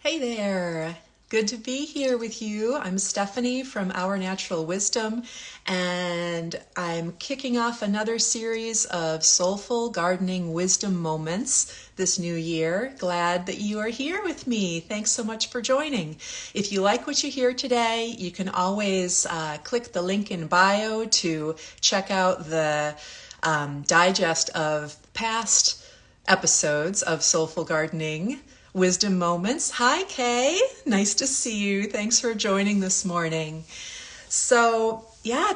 Hey there. Good to be here with you. I'm Stephanie from Our Natural Wisdom, and I'm kicking off another series of soulful gardening wisdom moments this new year. Glad that you are here with me. Thanks so much for joining. If you like what you hear today, you can always click the link in bio to check out the digest of past episodes of Soulful Gardening Wisdom Moments. Hi, Kay. Nice to see you. Thanks for joining this morning. So,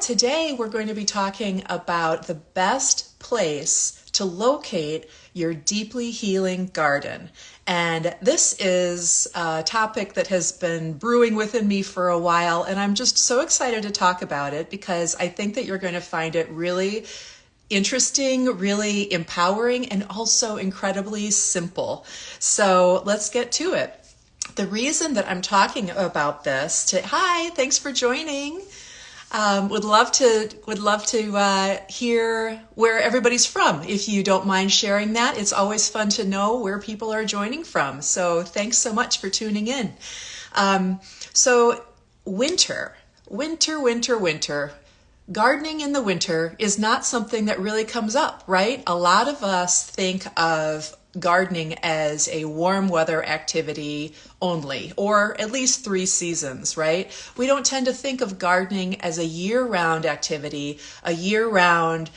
today we're going to be talking about the best place to locate your deeply healing garden. And this is a topic that has been brewing within me for a while, and I'm just so excited to talk about it because I think that you're going to find it really interesting, really empowering, and also incredibly simple. So let's get to it. The reason that I'm talking about this, hi, thanks for joining. Would love to hear where everybody's from. If you don't mind sharing that, it's always fun to know where people are joining from. So thanks so much for tuning in. So winter. Gardening in the winter is not something that really comes up, right? A lot of us think of gardening as a warm weather activity only, or at least 3 seasons, right? We don't tend to think of gardening as a year-round activity, a year-round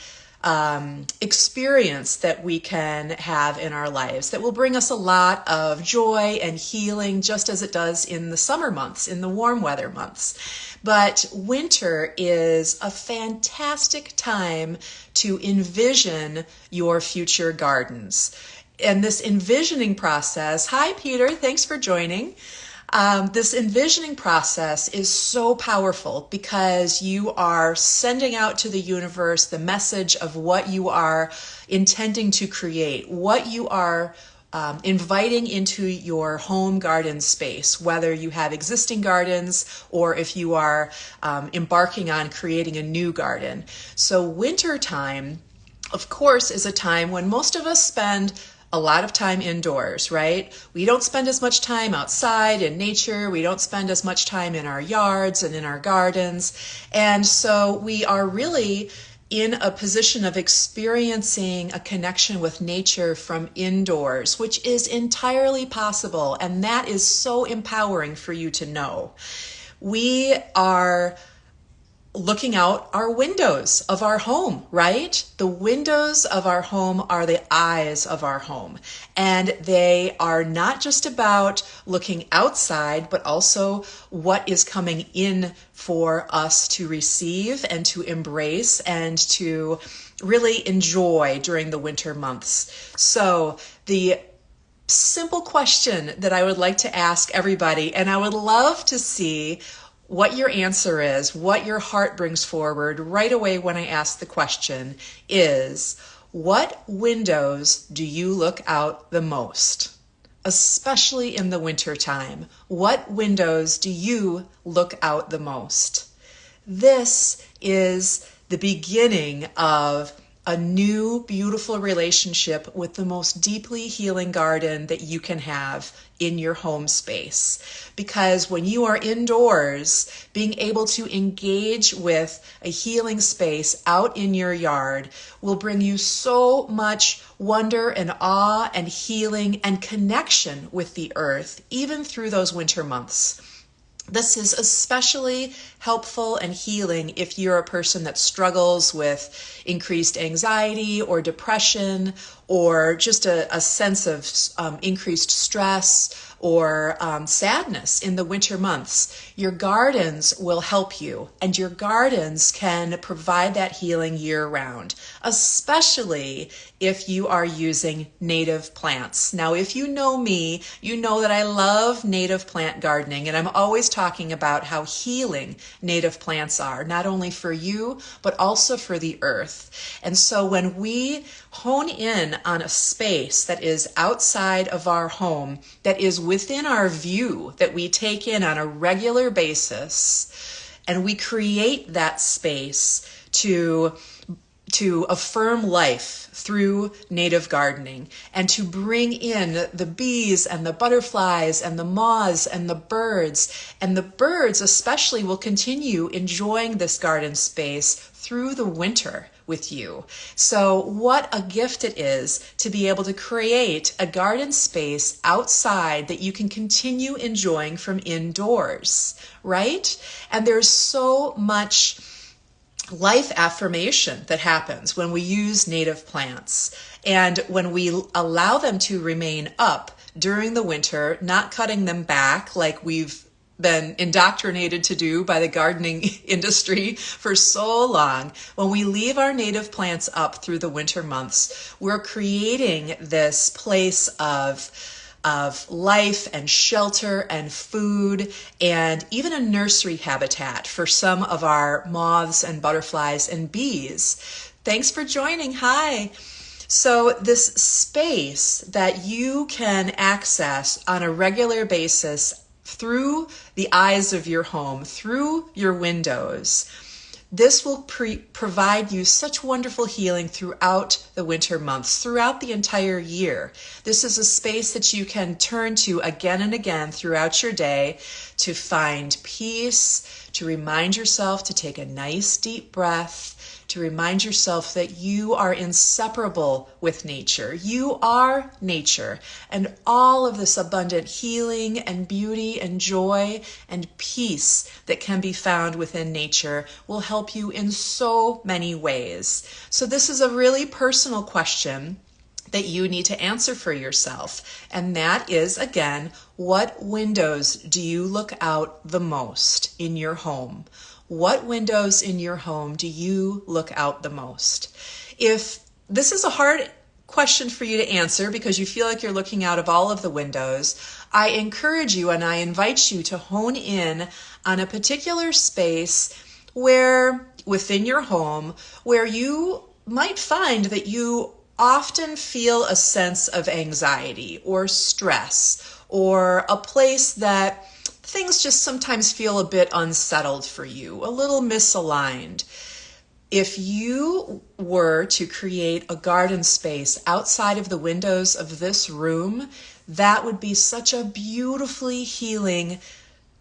experience that we can have in our lives that will bring us a lot of joy and healing, just as it does in the summer months, in the warm weather months. But winter is a fantastic time to envision your future gardens. And this envisioning process, hi Peter, thanks for joining. This envisioning process is so powerful because you are sending out to the universe the message of what you are intending to create, what you are inviting into your home garden space, whether you have existing gardens or if you are embarking on creating a new garden. So winter time, of course, is a time when most of us spend a lot of time indoors, right? We don't spend as much time outside in nature. We don't spend as much time in our yards and in our gardens. And so we are really in a position of experiencing a connection with nature from indoors, which is entirely possible. And that is so empowering for you to know. We are looking out our windows of our home, right? The windows of our home are the eyes of our home. And they are not just about looking outside, but also what is coming in for us to receive and to embrace and to really enjoy during the winter months. So the simple question that I would like to ask everybody, and I would love to see what your answer is, what your heart brings forward right away when I ask the question is, what windows do you look out the most? Especially in the winter time. What windows do you look out the most? This is the beginning of a new, beautiful relationship with the most deeply healing garden that you can have in your home space. Because when you are indoors, being able to engage with a healing space out in your yard will bring you so much wonder and awe and healing and connection with the earth, even through those winter months. This is especially helpful and healing if you're a person that struggles with increased anxiety or depression or just a sense of increased stress or sadness in the winter months. Your gardens will help you, and your gardens can provide that healing year-round, especially if you are using native plants. Now, if you know me, you know that I love native plant gardening, and I'm always talking about how healing native plants are, not only for you, but also for the earth. And so when we hone in on a space that is outside of our home, that is within our view, that we take in on a regular basis, and we create that space to to affirm life through native gardening and to bring in the bees and the butterflies and the moths and the birds. And the birds especially will continue enjoying this garden space through the winter with you. So what a gift it is to be able to create a garden space outside that you can continue enjoying from indoors, right? And there's so much life affirmation that happens when we use native plants and when we allow them to remain up during the winter, not cutting them back like we've been indoctrinated to do by the gardening industry for so long. When we leave our native plants up through the winter months, we're creating this place of life and shelter and food and even a nursery habitat for some of our moths and butterflies and bees. Thanks for joining. Hi. So this space that you can access on a regular basis through the eyes of your home, through your windows, this will provide you such wonderful healing throughout the winter months, throughout the entire year. This is a space that you can turn to again and again throughout your day to find peace, to remind yourself to take a nice deep breath, to remind yourself that you are inseparable with nature. You are nature, and all of this abundant healing and beauty and joy and peace that can be found within nature will help you in so many ways. So this is a really personal question that you need to answer for yourself. And that is, again, what windows do you look out the most in your home? What windows in your home do you look out the most? If this is a hard question for you to answer because you feel like you're looking out of all of the windows, I encourage you and I invite you to hone in on a particular space where within your home where you might find that you often feel a sense of anxiety or stress, or a place that things just sometimes feel a bit unsettled for you, a little misaligned. If you were to create a garden space outside of the windows of this room, that would be such a beautifully healing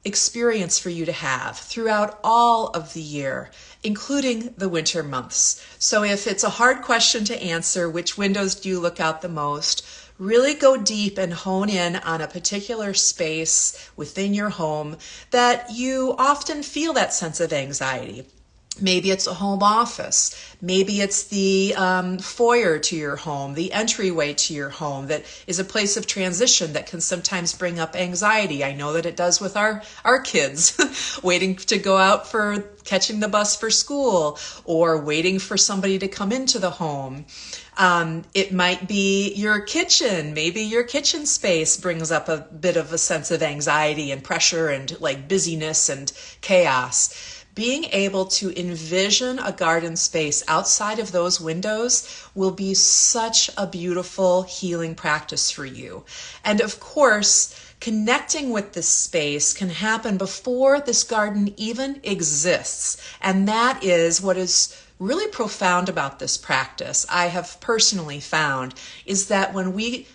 experience for you to have throughout all of the year, including the winter months. So if it's a hard question to answer, which windows do you look out the most? Really go deep and hone in on a particular space within your home that you often feel that sense of anxiety. Maybe it's a home office. Maybe it's the foyer to your home, the entryway to your home that is a place of transition that can sometimes bring up anxiety. I know that it does with our kids, waiting to go out for catching the bus for school or waiting for somebody to come into the home. It might be your kitchen. Maybe your kitchen space brings up a bit of a sense of anxiety and pressure and like busyness and chaos. Being able to envision a garden space outside of those windows will be such a beautiful healing practice for you. And of course, connecting with this space can happen before this garden even exists. And that is what is really profound about this practice, I have personally found, is that when we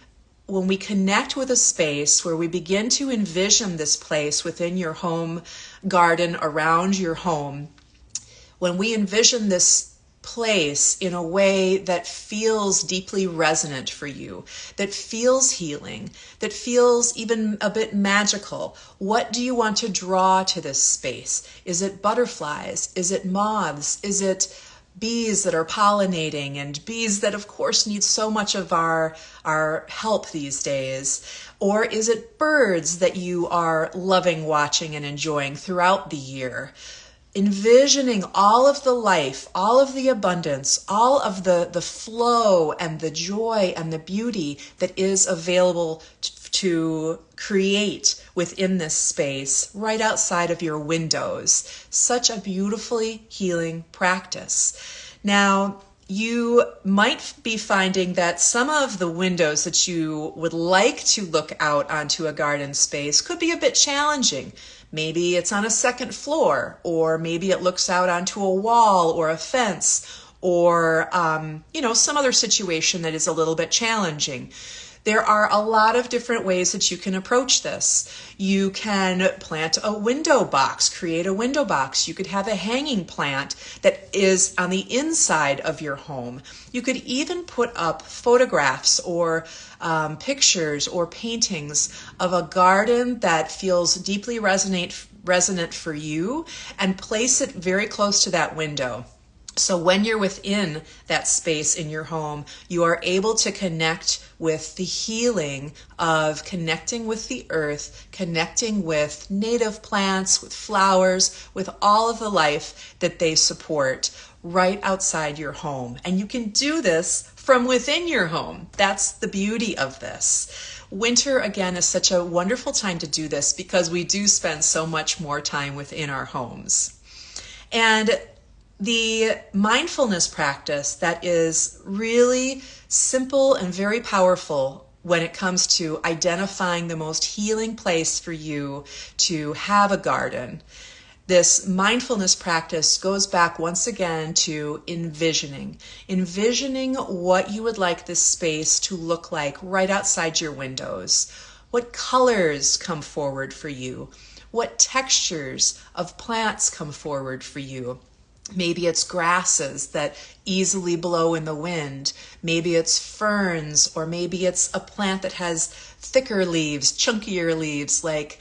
connect with a space where we begin to envision this place within your home garden, around your home, when we envision this place in a way that feels deeply resonant for you, that feels healing, that feels even a bit magical, what do you want to draw to this space? Is it butterflies? Is it moths? Is it bees that are pollinating, and bees that of course need so much of our help these days? Or is it birds that you are loving watching and enjoying throughout the year? Envisioning all of the life, all of the abundance, all of the flow and the joy and the beauty that is available to create within this space right outside of your windows. Such a beautifully healing practice. Now, you might be finding that some of the windows that you would like to look out onto a garden space could be a bit challenging. Maybe it's on a second floor, or maybe it looks out onto a wall or a fence, or, some other situation that is a little bit challenging. There are a lot of different ways that you can approach this. You can plant a window box, create a window box. You could have a hanging plant that is on the inside of your home. You could even put up photographs or pictures or paintings of a garden that feels deeply resonant for you and place it very close to that window. So when you're within that space in your home, you are able to connect with the healing of connecting with the earth, connecting with native plants, with flowers, with all of the life that they support right outside your home. And you can do this from within your home. That's the beauty of this. Winter, again, is such a wonderful time to do this because we do spend so much more time within our homes. And the mindfulness practice that is really simple and very powerful when it comes to identifying the most healing place for you to have a garden. This mindfulness practice goes back once again to envisioning what you would like this space to look like right outside your windows. What colors come forward for you? What textures of plants come forward for you? Maybe it's grasses that easily blow in the wind. Maybe it's ferns, or maybe it's a plant that has thicker leaves, chunkier leaves, like,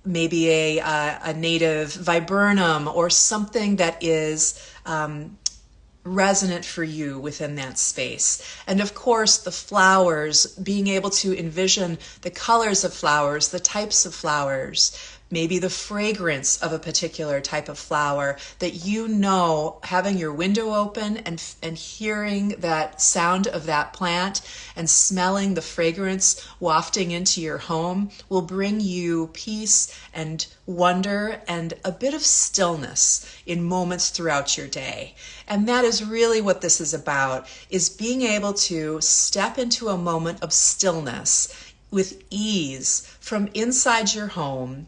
maybe a native viburnum or something that is resonant for you within that space. And of course, the flowers, being able to envision the colors of flowers, the types of flowers, maybe the fragrance of a particular type of flower that having your window open and hearing that sound of that plant and smelling the fragrance wafting into your home will bring you peace and wonder and a bit of stillness in moments throughout your day. And that is really what this is about, is being able to step into a moment of stillness with ease from inside your home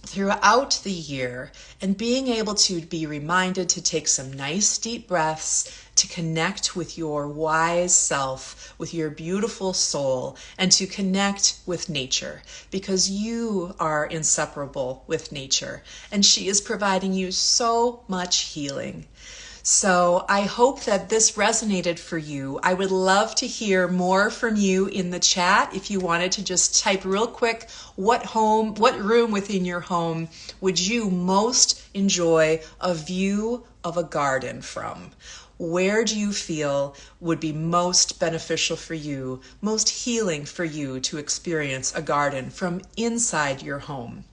throughout the year, and being able to be reminded to take some nice deep breaths, to connect with your wise self, with your beautiful soul, and to connect with nature, because you are inseparable with nature, and she is providing you so much healing. So I hope that this resonated for you. I would love to hear more from you in the chat. If you wanted to just type real quick, what room within your home would you most enjoy a view of a garden from? Where do you feel would be most beneficial for you, most healing for you to experience a garden from inside your home?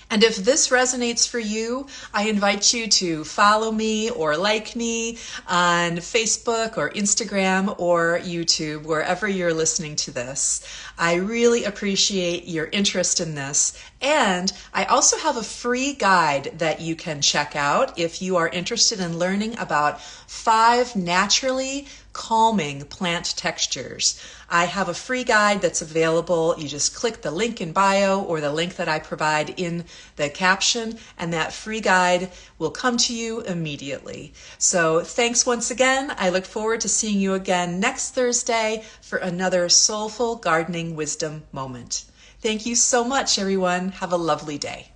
And if this resonates for you, I invite you to follow me or like me on Facebook or Instagram or YouTube, wherever you're listening to this. I really appreciate your interest in this. And I also have a free guide that you can check out if you are interested in learning about 5 naturally calming plant textures. I have a free guide that's available. You just click the link in bio or the link that I provide in the caption, and that free guide will come to you immediately. So thanks once again. I look forward to seeing you again next Thursday for another soulful gardening wisdom moment. Thank you so much, everyone. Have a lovely day.